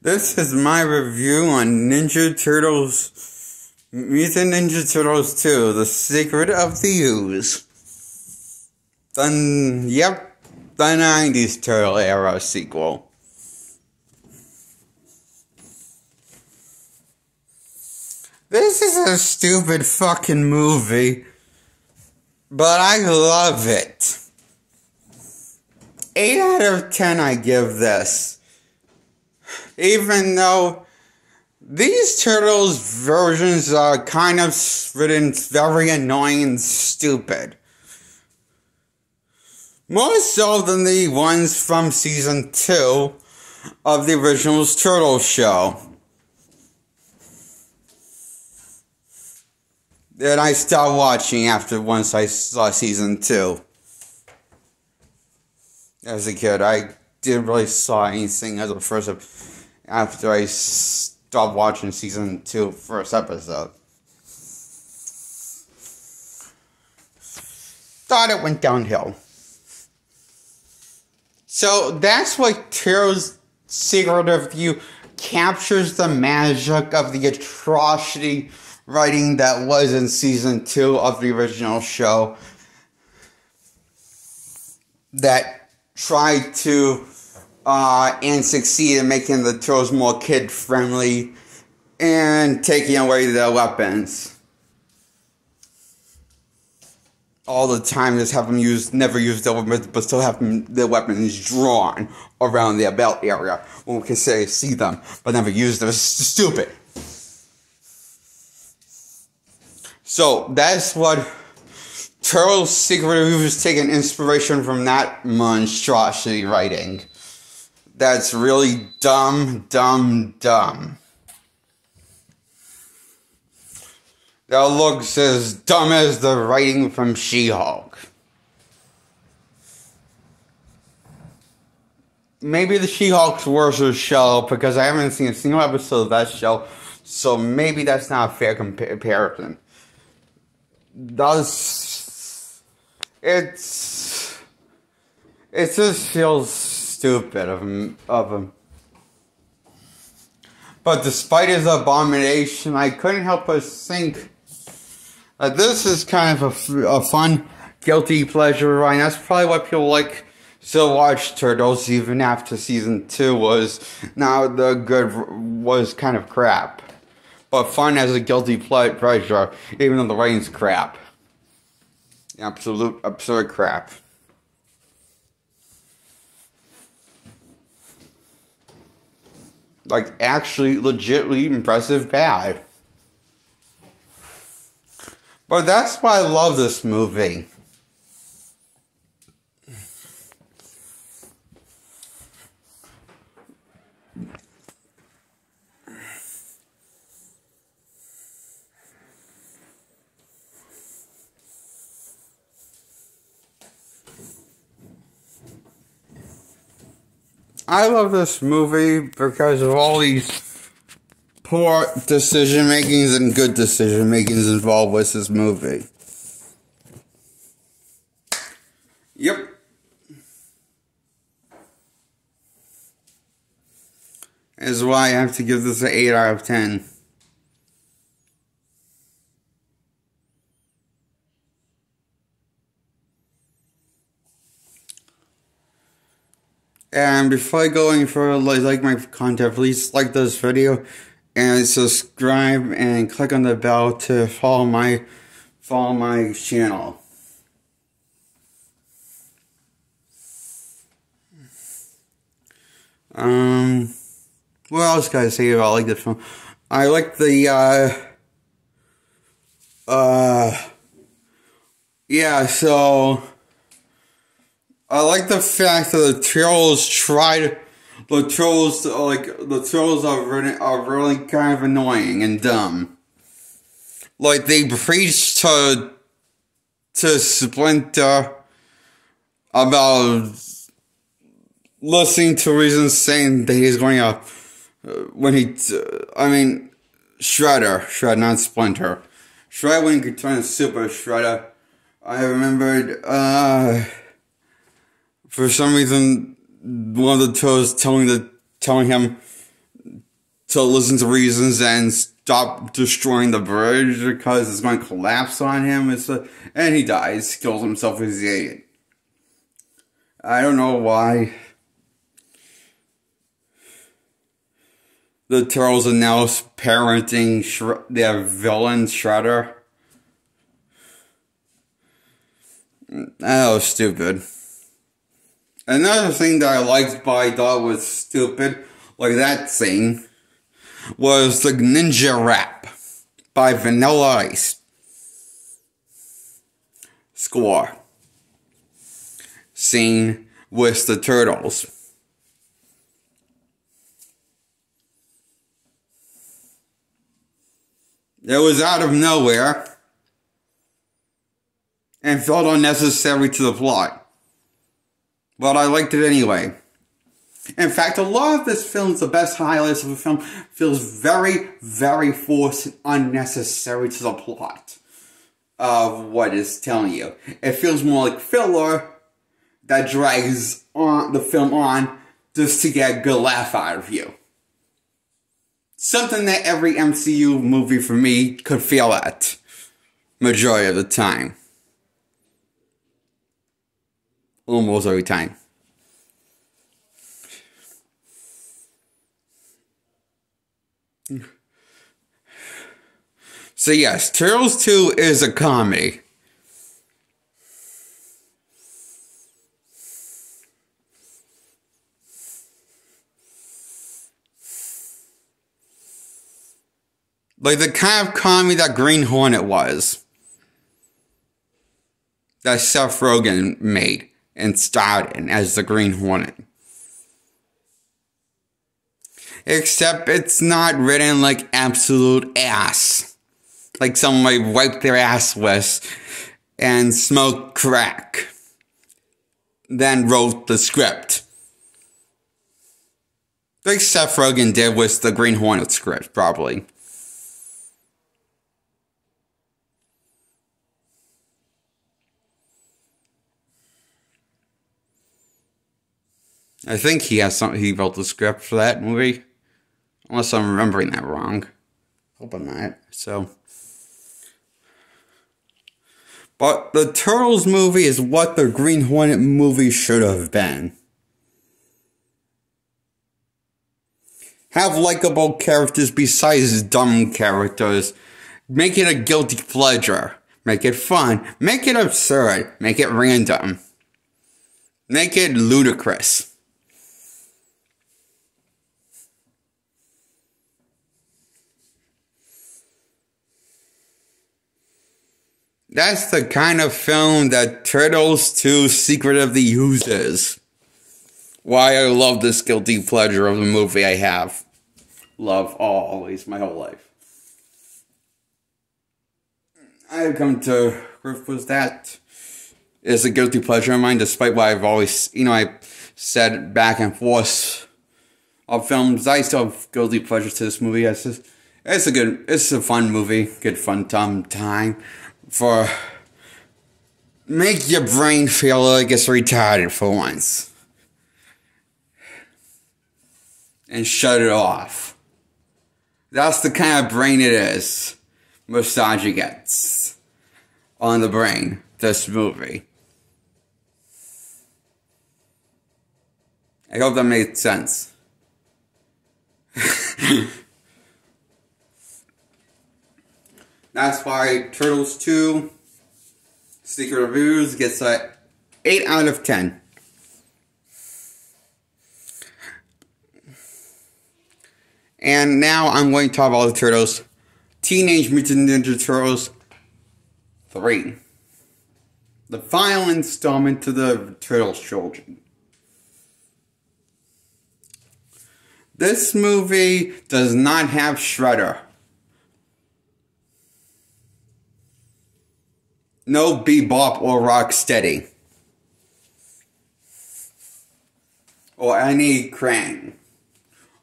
This is my review on Mutant Ninja Turtles 2, The Secret of the Ooze. The 90s Turtle era sequel. This is a stupid fucking movie, but I love it. 8 out of 10 I give this. Even though these Turtles versions are kind of written very annoying and stupid. More so than the ones from season 2 of the original Turtles show. That I stopped watching once I saw season 2. As a kid, I didn't really saw anything as a after I stopped watching season 2 first episode. Thought it went downhill. So that's what Turtles' Secret of You captures the magic of the atrocity writing that was in season 2 of the original show. That tried to and succeed in making the Turtles more kid-friendly and taking away their weapons. All the time, just have them never use their weapons, but still have their weapons drawn around their belt area when we can see them, but never use them. It's stupid. So that's what Turtles' Secret of You is taking inspiration from that monstrosity writing. That's really dumb. That looks as dumb as the writing from She-Hulk. Maybe the She-Hulk's worse show, because I haven't seen a single episode of that show, so maybe that's not a fair comparison. It just feels stupid of him. But despite his abomination, I couldn't help but think that this is kind of a fun, guilty pleasure ride. That's probably what people like to watch Turtles, even after season 2 was kind of crap. But fun as a guilty pleasure, even though the writing's crap. Absolute absurd crap. Like, actually, legitimately impressive bad. But that's why I love this movie. I love this movie because of all these poor decision makings and good decision makings involved with this movie. Yep. Is why I have to give this an 8 out of 10. And before I go any further, like my content, please like this video and subscribe and click on the bell to follow my channel. What else can I say about like this film? I like the I like the fact that the Turtles are really kind of annoying and dumb. Like, they preach to Splinter about listening to reasons saying that he's going to, Shredder, not Splinter. Shredder when he could turn into Super Shredder. I remembered, for some reason, one of the Turtles telling him to listen to reasons and stop destroying the bridge because it's going to collapse on him. And he dies, kills himself as the idiot. I don't know why the Turtles are now parenting their villain, Shredder. That was stupid. Another thing that I liked but I thought was stupid, like that scene, was the Ninja Rap by Vanilla Ice. Score. Scene with the Turtles. It was out of nowhere and felt unnecessary to the plot. But I liked it anyway. In fact, a lot of this film's the best highlights of the film feels very, very forced and unnecessary to the plot of what it's telling you. It feels more like filler that drags on the film on just to get a good laugh out of you. Something that every MCU movie for me could fail at majority of the time. Almost every time. So yes, Turtles 2 is a comedy. Like the kind of comedy that Green Hornet was. That Seth Rogen made and starred in as the Green Hornet. Except it's not written like absolute ass. Like somebody wiped their ass with and smoked crack. Then wrote the script. Like Seth Rogen did with the Green Hornet script, probably. I think he wrote the script for that movie. Unless I'm remembering that wrong. Hope I'm not. So. But the Turtles movie is what the Green Hornet movie should have been. Have likable characters besides dumb characters. Make it a guilty pleasure. Make it fun. Make it absurd. Make it random. Make it ludicrous. That's the kind of film that Turtles 2 secretively uses. Why I love this guilty pleasure of the movie I have. Love always, my whole life. I've come to grips with that. It's a guilty pleasure of mine, despite what I've always, I said back and forth of films. I still have guilty pleasure to this movie. It's a fun movie. Good fun time. For make your brain feel like it's retarded for once. And shut it off. That's the kind of brain it is. Massager gets on the brain, this movie. I hope that made sense. That's why Turtles 2 Secret Reviews gets a 8 out of 10. And now I'm going to talk about the Turtles. Teenage Mutant Ninja Turtles 3. The final installment to the Turtles trilogy. This movie does not have Shredder. No Bebop or Rocksteady. Or any Krang.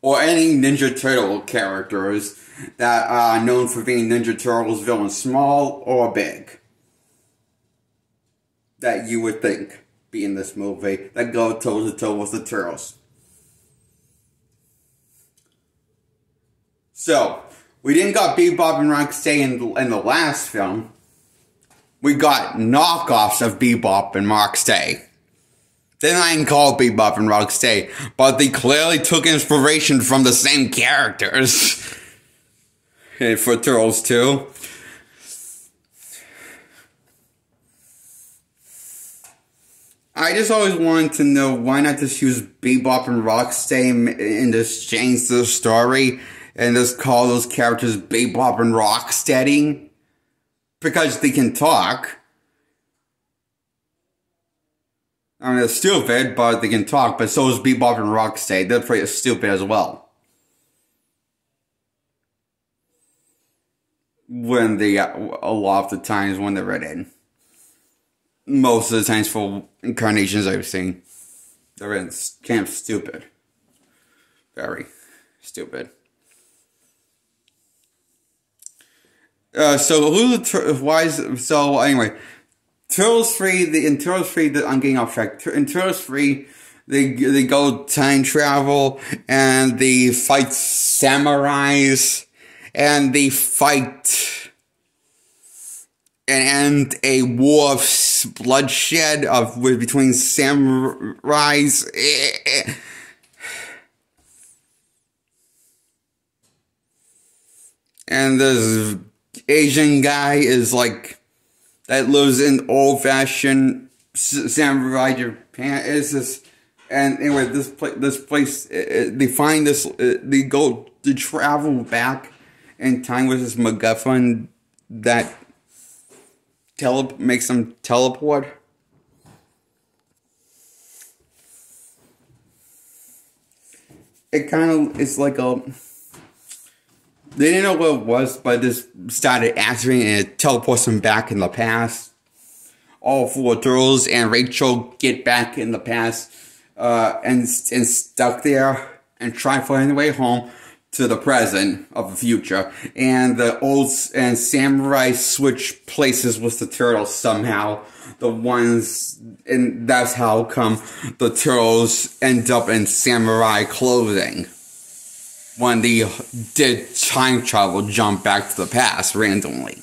Or any Ninja Turtle characters that are known for being Ninja Turtles villains, small or big. That you would think be in this movie that go toe to toe with the Turtles. So, we didn't got Bebop and Rocksteady in the last film. We got knockoffs of Bebop and Rocksteady. They're not even called Bebop and Rocksteady, but they clearly took inspiration from the same characters. For Turtles 2. I just always wanted to know why not just use Bebop and Rocksteady and just change the story and just call those characters Bebop and Rocksteady? Because they can talk. I mean, they're stupid, but they can talk, but so is Bebop and Rocksteady. They're pretty stupid as well. When they, a lot of the times when they're written. Most of the times for incarnations I've seen, they're in camp stupid. Very stupid. So anyway, Turtles 3, in Turtles 3, I'm getting off track. In Turtles 3, they go time travel, and they fight samurais, and they fight and end a war of bloodshed between samurais. And this Asian guy is like, that lives in old-fashioned samurai Japan. Is this, and anyway, this place, they find this, they go to travel back in time with this MacGuffin that makes them teleport. It kind of, it's like a, they didn't know what it was, but this started activating and it teleports them back in the past. All four turtles and Rachel get back in the past and stuck there and try to find their way home to the present of the future. And the old and samurai switch places with the turtles somehow. And that's how come the turtles end up in samurai clothing. When they did time travel jump back to the past randomly.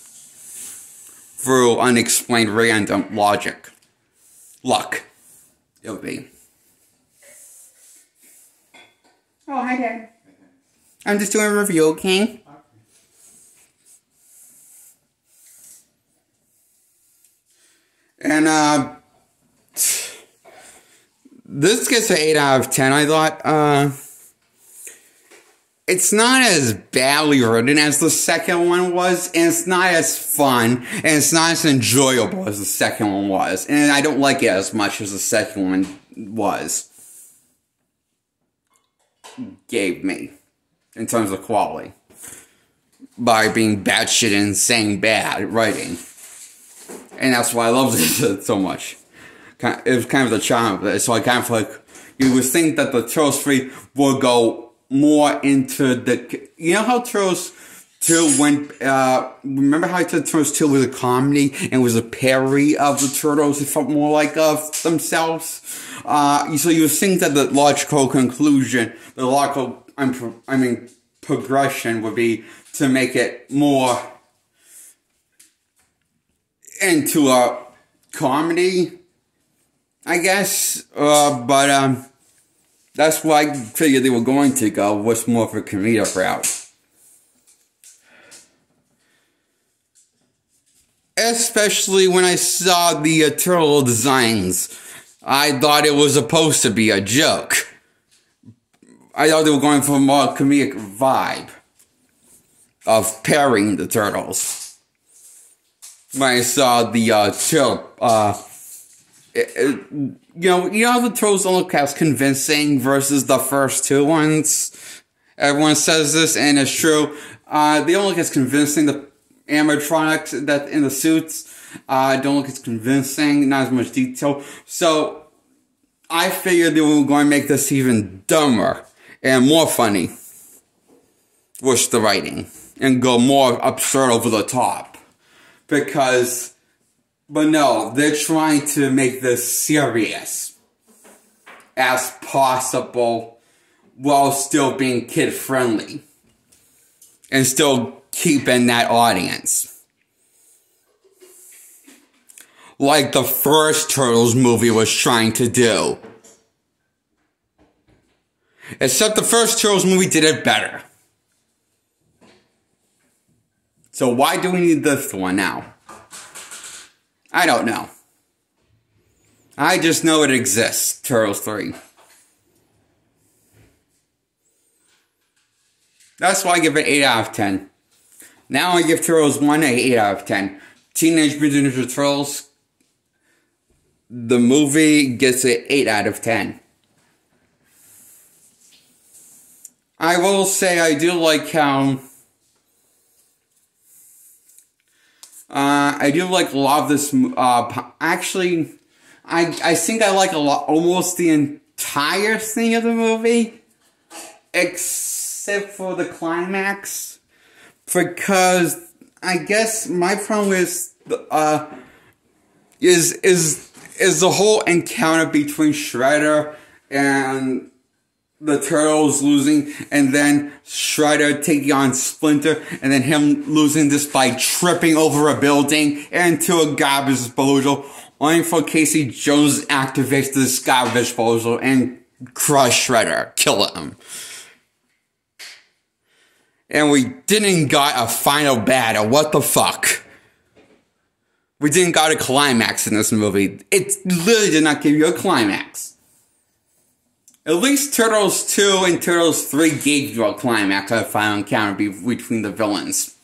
Through unexplained random logic. Luck. It would be. Oh, hi Dad. I'm just doing a review, okay? And, this gets an 8 out of 10, I thought. It's not as badly written as the second one was, and it's not as fun, and it's not as enjoyable as the second one was. And I don't like it as much as the second one was. Gave me. In terms of quality. By being batshit insane bad writing. And that's why I loved it so much. It was kind of the charm of it. So I kind of like, you would think that the Turtles 3 would go more into the, you know how Turtles 2 went, remember how I said Turtles 2 was a comedy and was a parody of the Turtles? It felt more like themselves. So you would think that the logical conclusion, the logical, progression would be to make it more into a comedy, I guess, but that's why I figured they were going to go, was more of a comedic route. Especially when I saw the turtle designs. I thought it was supposed to be a joke. I thought they were going for a more comedic vibe of pairing the turtles. When I saw the turtle, you know how the turtles don't look as convincing versus the first two ones? Everyone says this, and it's true. They don't look as convincing. The animatronics that in the suits don't look as convincing, not as much detail. So I figured they were going to make this even dumber and more funny with the writing and go more absurd over the top. But no, they're trying to make this serious as possible while still being kid-friendly. and still keeping that audience. Like the first Turtles movie was trying to do. Except the first Turtles movie did it better. So why do we need this one now? I don't know. I just know it exists, Turtles 3. That's why I give it 8 out of 10. Now I give Turtles 1 an 8 out of 10. Teenage Mutant Ninja Turtles, the movie gets an 8 out of 10. I will say I do like how... I do like a lot of this... actually, I think I like a lot, almost the entire thing of the movie. Except for the climax. Because I guess my problem is the whole encounter between Shredder and the Turtles losing, and then Shredder taking on Splinter, and then him losing this by tripping over a building into a garbage disposal, only for Casey Jones activates this garbage disposal and crush Shredder, kill him. And we didn't got a final battle. What the fuck? We didn't got a climax in this movie. It literally did not give you a climax. At least Turtles 2 and Turtles 3 gave you a climax, a final encounter between the villains.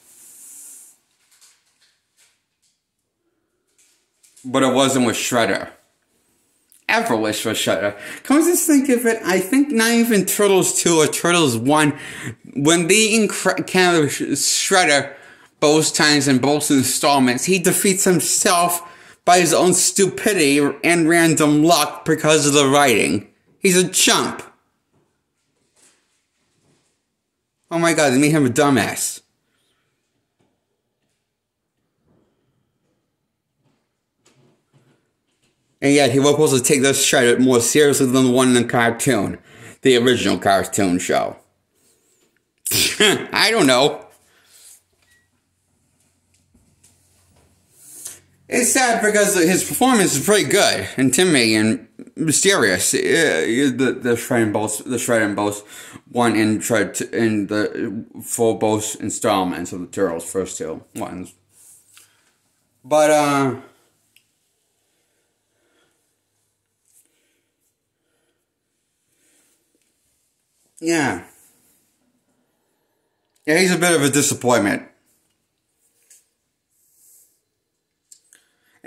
But it wasn't with Shredder. Ever with Shredder. Come to think of it, I think not even Turtles 2 or Turtles 1, when they encounter Shredder both times in both installments, he defeats himself by his own stupidity and random luck because of the writing. He's a chump. Oh my god, they made him a dumbass. And yet, he was supposed to take this Shredder more seriously than the one in the cartoon. The original cartoon show. I don't know. It's sad because his performance is pretty good, intimidating, and mysterious. The Shredder in both one and Shred in the for both installments of the Turtles, first two ones. But yeah, he's a bit of a disappointment.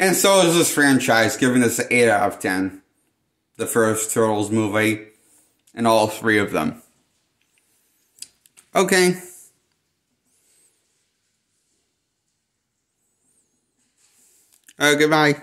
And so is this franchise, giving this an 8 out of 10. The first Turtles movie, and all three of them. Okay. Goodbye.